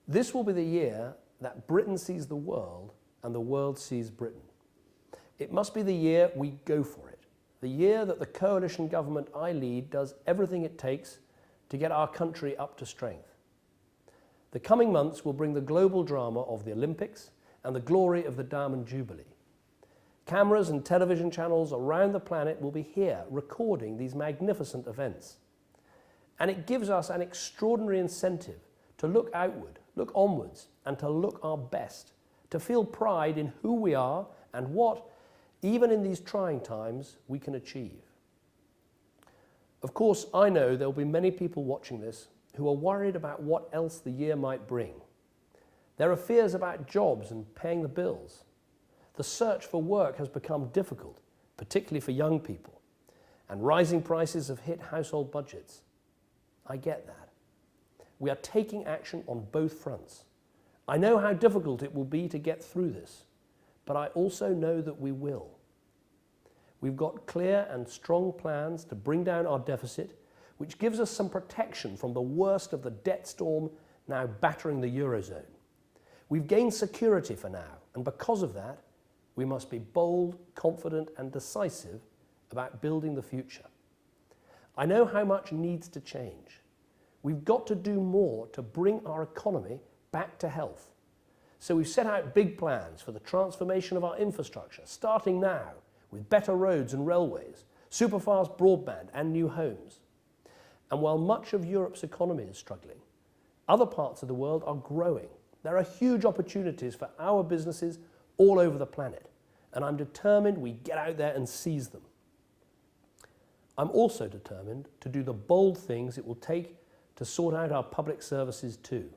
This will be the year that Britain sees the world and the world sees Britain. It must be the year we go for it. The year that the coalition government I lead does everything it takes to get our country up to strength. The coming months will bring the global drama of the Olympics and the glory of the Diamond Jubilee. Cameras and television channels around the planet will be here recording these magnificent events. And it gives us an extraordinary incentive to look outward, look onwards, and to look our best, to feel pride in who we are and what, even in these trying times, we can achieve. Of course, I know there will be many people watching this who are worried about what else the year might bring. There are fears about jobs and paying the bills. The search for work has become difficult, particularly for young people, and rising prices have hit household budgets. I get that. We are taking action on both fronts. I know how difficult it will be to get through this, but I also know that we will. We've got clear and strong plans to bring down our deficit, which gives us some protection from the worst of the debt storm now battering the Eurozone. We've gained security for now, and because of that, we must be bold, confident, and decisive about building the future. I know how much needs to change. We've got to do more to bring our economy back to health. So we've set out big plans for the transformation of our infrastructure, starting now with better roads and railways, superfast broadband and new homes. And while much of Europe's economy is struggling, other parts of the world are growing. There are huge opportunities for our businesses all over the planet, and I'm determined we get out there and seize them. I'm also determined to do the bold things it will take to sort out our public services too.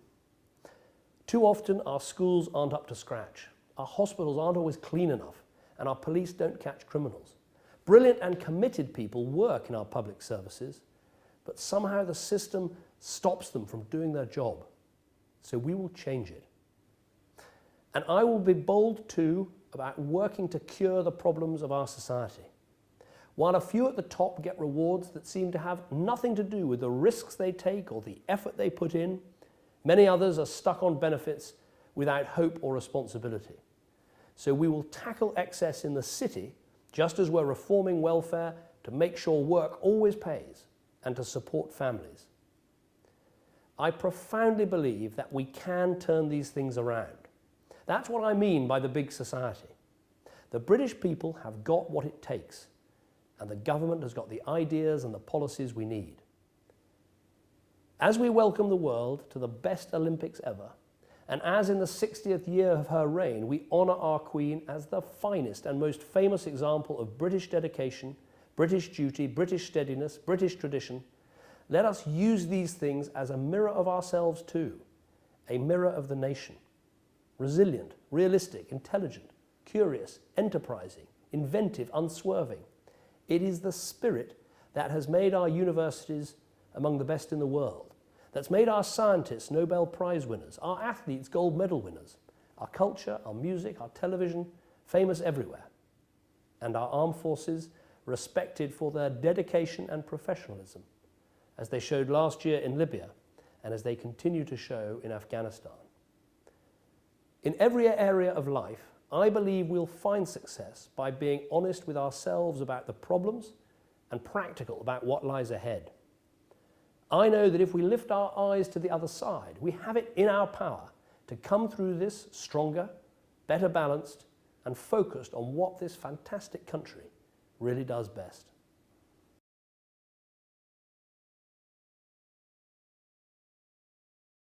Too often our schools aren't up to scratch, our hospitals aren't always clean enough, and our police don't catch criminals. Brilliant and committed people work in our public services, but somehow the system stops them from doing their job. So we will change it. And I will be bold too about working to cure the problems of our society. While a few at the top get rewards that seem to have nothing to do with the risks they take or the effort they put in, many others are stuck on benefits without hope or responsibility. So we will tackle excess in the city just as we're reforming welfare to make sure work always pays and to support families. I profoundly believe that we can turn these things around. That's what I mean by the big society. The British people have got what it takes, and the government has got the ideas and the policies we need. As we welcome the world to the best Olympics ever, and as in the 60th year of her reign, we honour our Queen as the finest and most famous example of British dedication, British duty, British steadiness, British tradition, let us use these things as a mirror of ourselves too, a mirror of the nation. Resilient, realistic, intelligent, curious, enterprising, inventive, unswerving. It is the spirit that has made our universities among the best in the world, that's made our scientists Nobel Prize winners, our athletes gold medal winners, our culture, our music, our television, famous everywhere, and our armed forces respected for their dedication and professionalism, as they showed last year in Libya and as they continue to show in Afghanistan. In every area of life, I believe we'll find success by being honest with ourselves about the problems and practical about what lies ahead. I know that if we lift our eyes to the other side, we have it in our power to come through this stronger, better balanced, and focused on what this fantastic country really does best.